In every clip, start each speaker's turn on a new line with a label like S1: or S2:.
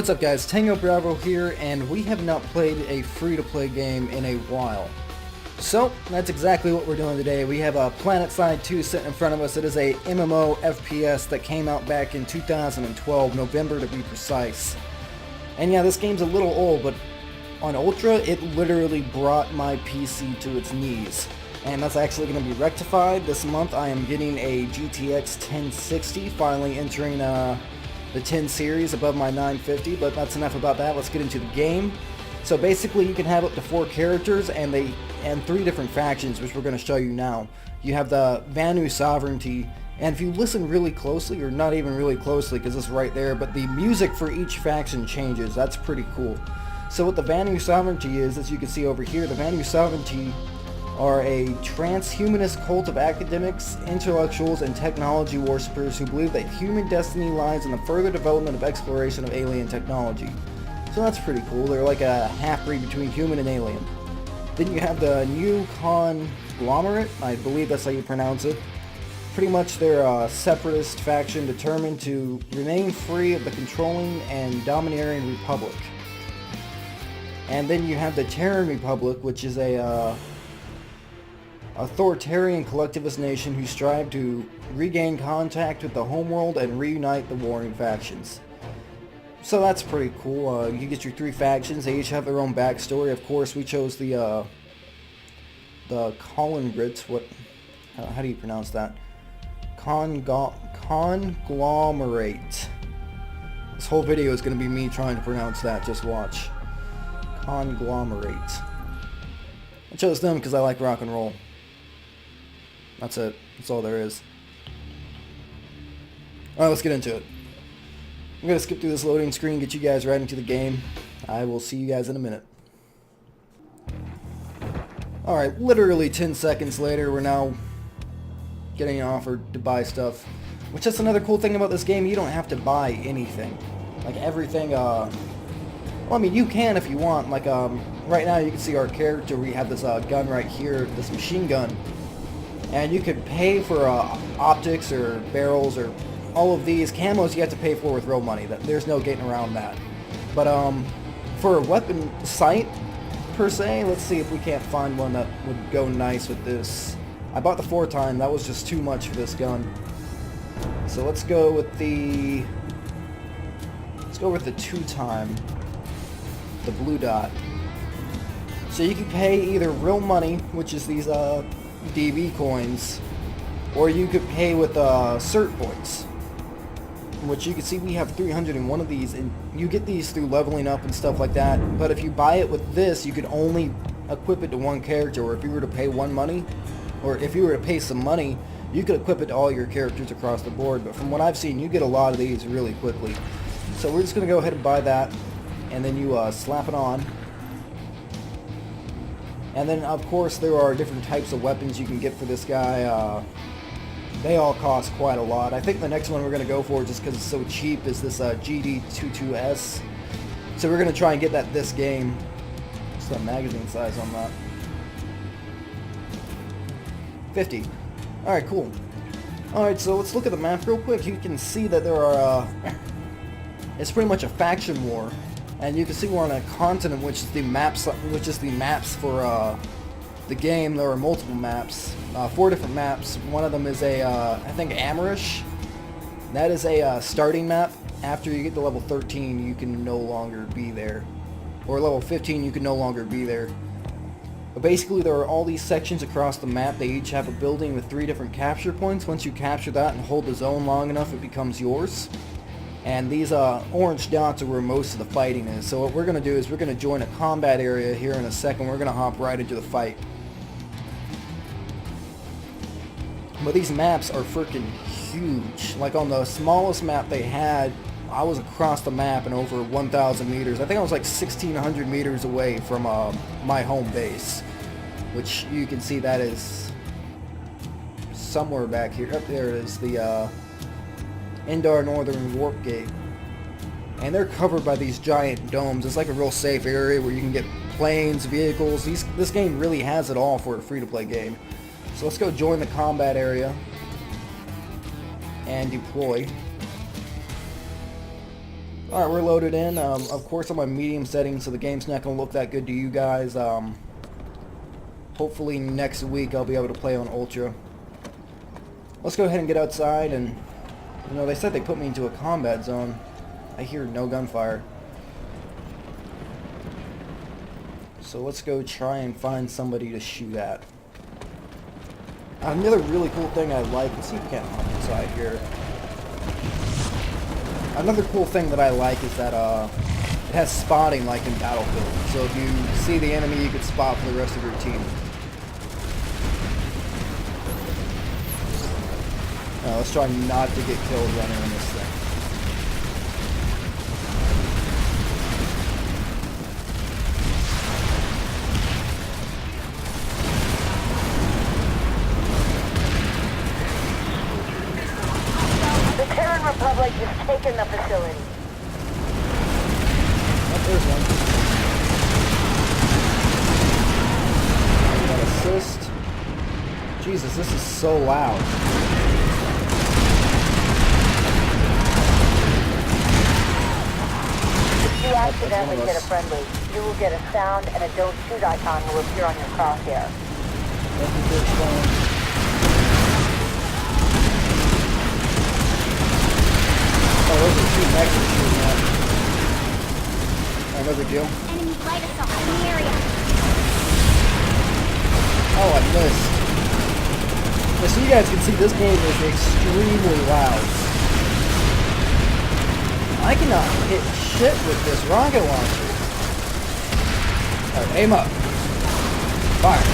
S1: what's up guys, Tango Bravo here, and we have not played a free-to-play game in a while. So, that's exactly what we're doing today. We have a Planetside 2 sitting in front of us. It is a MMO FPS that came out back in 2012, November to be precise. And yeah, this game's a little old, but on Ultra, it literally brought my PC to its knees. And that's actually going to be rectified. This month I am getting a GTX 1060, finally entering the 10 series above my 950, but that's enough about that. Let's get into the game. So basically you can have up to 4 characters and 3 different factions, which we're going to show you now. You have the Vanu Sovereignty, and if you listen really closely, or not even really closely because it's right there, but the music for each faction changes. That's pretty cool. So what the Vanu Sovereignty is, as you can see over here, the Vanu Sovereignty are a transhumanist cult of academics, intellectuals, and technology worshippers who believe that human destiny lies in the further development of exploration of alien technology. So that's pretty cool. They're like a half-breed between human and alien. Then you have the New Conglomerate, I believe that's how you pronounce it. Pretty much they're a separatist faction determined to remain free of the controlling and domineering Republic. And then you have the Terran Republic, which is a authoritarian collectivist nation who strive to regain contact with the homeworld and reunite the warring factions. So that's pretty cool. You get your 3 factions. They each have their own backstory. Of course, we chose the Conglomerate. How do you pronounce that? Conglomerate. This whole video is going to be me trying to pronounce that. Just watch. Conglomerate. I chose them because I like rock and roll. That's it. That's all there is. Alright, let's get into it. I'm going to skip through this loading screen, get you guys right into the game. I will see you guys in a minute. Alright, literally 10 seconds later, we're now getting offered to buy stuff. Which is another cool thing about this game, you don't have to buy anything. Like everything, well, I mean, you can if you want. Like, right now you can see our character, we have this gun right here, this machine gun. And you could pay for optics or barrels or all of these. Camos you have to pay for with real money. There's no getting around that. But for a weapon sight, per se, let's see if we can't find one that would go nice with this. I bought the 4-time. That was just too much for this gun. So let's go with the 2-time. The blue dot. So you can pay either real money, which is these DB coins, or you could pay with cert points, which you can see we have 301 of these, and you get these through leveling up and stuff like that. But if you buy it with this, you could only equip it to one character, or if you were to pay some money, you could equip it to all your characters across the board. But from what I've seen, you get a lot of these really quickly. So we're just going to go ahead and buy that, and then you slap it on. And then, of course, there are different types of weapons you can get for this guy. They all cost quite a lot. I think the next one we're going to go for, just because it's so cheap, is this GD22S. So we're going to try and get that this game. What's the magazine size on that? 50. Alright, cool. Alright, so let's look at the map real quick. You can see that there are... it's pretty much a faction war. And you can see we're on a continent, which is the maps for the game. There are multiple maps, 4 different maps. One of them is I think Amarish. That is a starting map. After you get to level 13, you can no longer be there, or level 15, you can no longer be there. But basically, there are all these sections across the map. They each have a building with 3 different capture points. Once you capture that and hold the zone long enough, it becomes yours. And these orange dots are where most of the fighting is. So what we're going to do is we're going to join a combat area here in a second. We're going to hop right into the fight. But these maps are freaking huge. Like on the smallest map they had, I was across the map and over 1,000 meters. I think I was like 1,600 meters away from my home base. Which you can see that is somewhere back here. Up there it is, the... Indar Northern Warp Gate. And they're covered by these giant domes. It's like a real safe area where you can get planes, vehicles. This game really has it all for a free-to-play game. So let's go join the combat area and deploy. Alright, we're loaded in. Of course, on my medium settings, so the game's not going to look that good to you guys. Hopefully next week I'll be able to play on Ultra. Let's go ahead and get outside, and you know, they said they put me into a combat zone. I hear no gunfire. So let's go try and find somebody to shoot at. Another really cool thing I like, let's see if we can't hop inside here. Another cool thing that I like is that it has spotting like in Battlefield. So if you see the enemy, you can spot for the rest of your team. Let's try not to get killed running on this thing.
S2: Republic has taken the facility.
S1: Oh, there's one. Got assist. Jesus, this is so loud.
S2: If you accidentally hit a friendly, you will get a sound and a don't shoot icon will appear on your crosshair.
S1: Thank you for explaining. Oh, those are two mechs we're shooting at. Alright, no big deal.
S3: Enemy light assault in the area.
S1: Oh, I missed. Yeah, so you guys can see this game is extremely loud. I cannot hit shit with this rocket launcher. Alright, aim up. Fire.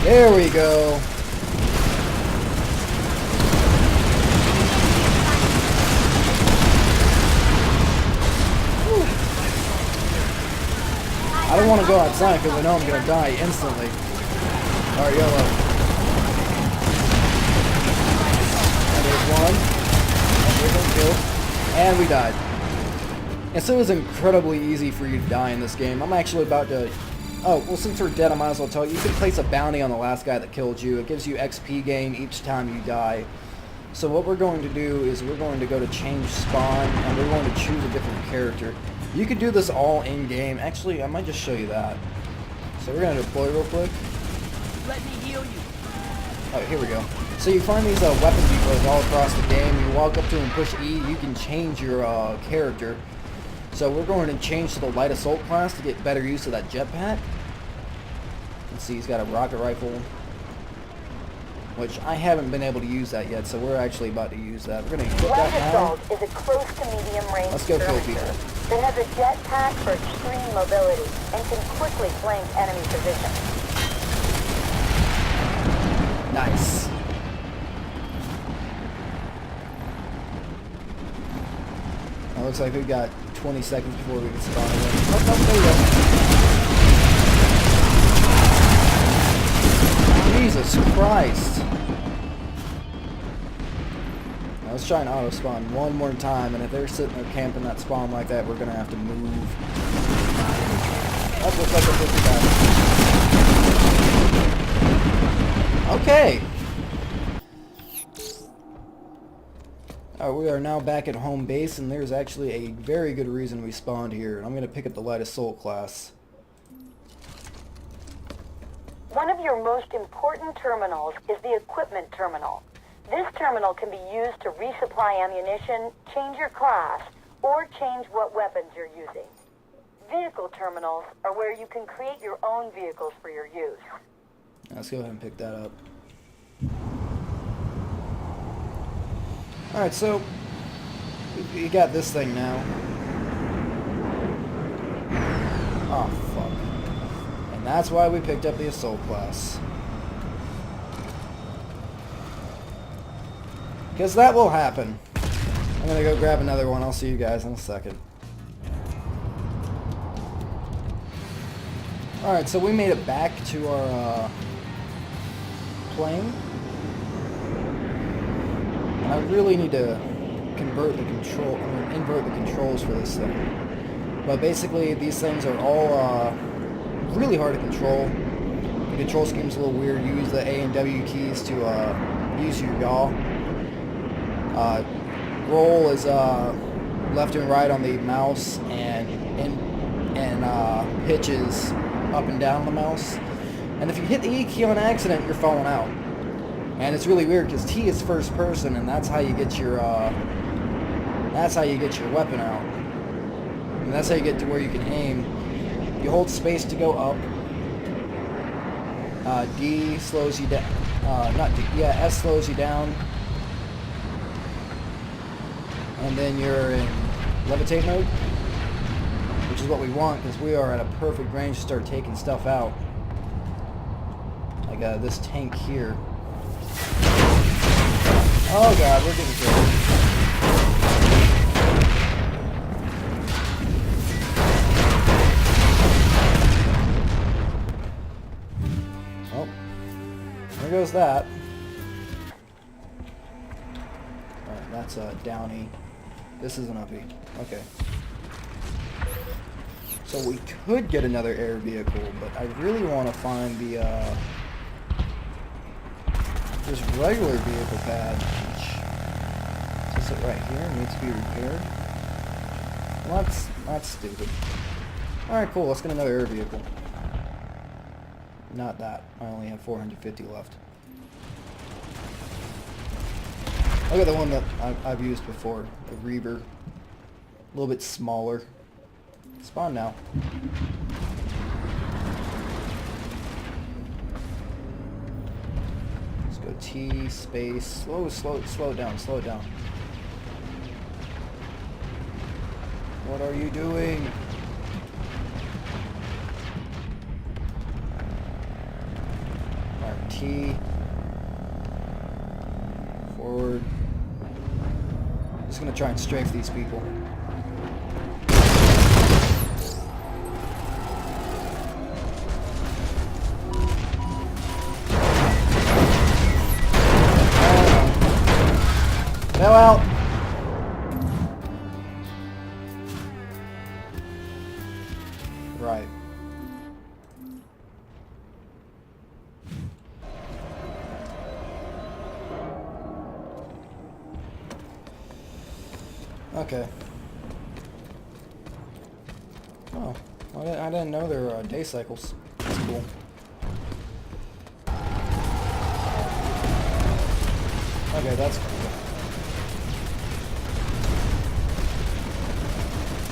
S1: There we go. I don't want to go outside because I know I'm going to die instantly. Alright, YOLO. And there's one. And there's one killed. And we died. And so it was incredibly easy for you to die in this game. I'm actually about to... Oh, well, since we're dead, I might as well tell you. You can place a bounty on the last guy that killed you. It gives you XP gain each time you die. So what we're going to do is we're going to go to change spawn, and we're going to choose a different character. You could do this all in-game. Actually, I might just show you that. So we're going to deploy real quick.
S2: Let me heal you.
S1: Oh, here we go. So you find these weapon depots all across the game. You walk up to them and push E. You can change your character. So we're going to change to the light assault class to get better use of that jetpack. Let's see, he's got a rocket rifle, which I haven't been able to use that yet, so we're actually about to use that. We're going to equip that now.
S2: Light assault is a close to medium range
S1: Let's go kill people.
S2: It has a jetpack for extreme mobility and can quickly flank enemy positions.
S1: Nice. It looks like we've got 20 seconds before we can spawn again. Oh, no, there you go. Jesus Christ. Now let's try and auto spawn one more time, and if they're sitting there camping that spawn like that, we're gonna have to move. That looks like a 50 guy. Okay. We are now back at home base, and there's actually a very good reason we spawned here. I'm going to pick up the light assault class.
S2: One of your most important terminals is the equipment terminal. This terminal can be used to resupply ammunition, change your class, or change what weapons you're using. Vehicle terminals are where you can create your own vehicles for your use.
S1: Let's go ahead and pick that up. Alright, so you got this thing now. Oh, fuck. And that's why we picked up the assault class. Because that will happen. I'm gonna go grab another one. I'll see you guys in a second. Alright, so we made it back to our plane. I really need to invert the controls for this thing. But basically, these things are all really hard to control. The control scheme's a little weird. You use the A and W keys to use your yaw. Roll is left and right on the mouse and pitches up and down the mouse. And if you hit the E key on accident, you're falling out. And it's really weird because T is first person, and that's how you get your weapon out. And that's how you get to where you can aim. You hold space to go up. D slows you down. S slows you down. And then you're in levitate mode, which is what we want because we are at a perfect range to start taking stuff out. Like this tank here. Oh god, we're getting killed. Oh, there goes that. Alright, that's a downy. This is an uppie. Okay. So we could get another air vehicle, but I really want to find the this regular vehicle pad, which is it right here, needs to be repaired. Well, that's stupid. Alright, cool, let's get another air vehicle. Not that. I only have 450 left. Look at the one that I've used before, the Reaver. A little bit smaller. Spawn now. Let's go T, space, slow it down. What are you doing? Alright, T. Forward. Just gonna try and strafe these people. Bail out. Right. Okay. Oh, I didn't know there were day cycles. That's cool. Okay, that's cool.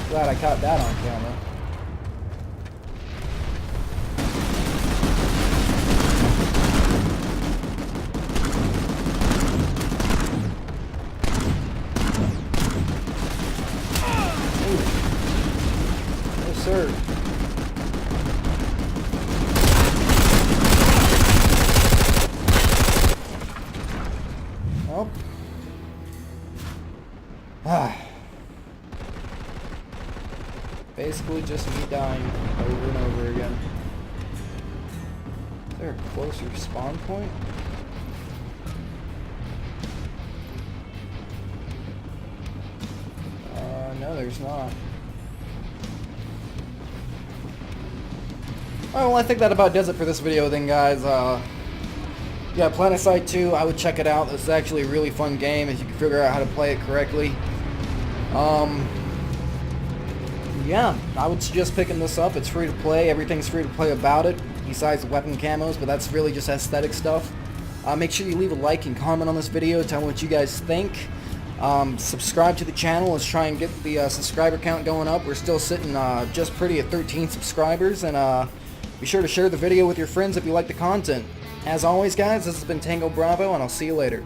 S1: Glad I caught that on camera. Yes, sir. Oh. Basically just me dying over and over again. Is there a closer spawn point? No, there's not. Alright, well, I think that about does it for this video then, guys. Yeah, Planetside 2, I would check it out. It's actually a really fun game if you can figure out how to play it correctly. Yeah, I would suggest picking this up. It's free to play. Everything's free to play about it, besides the weapon camos, but that's really just aesthetic stuff. Make sure you leave a like and comment on this video. Tell me what you guys think. Subscribe to the channel. Let's try and get the subscriber count going up. We're still sitting just pretty at 13 subscribers, and be sure to share the video with your friends if you like the content. As always, guys, this has been Tango Bravo, and I'll see you later.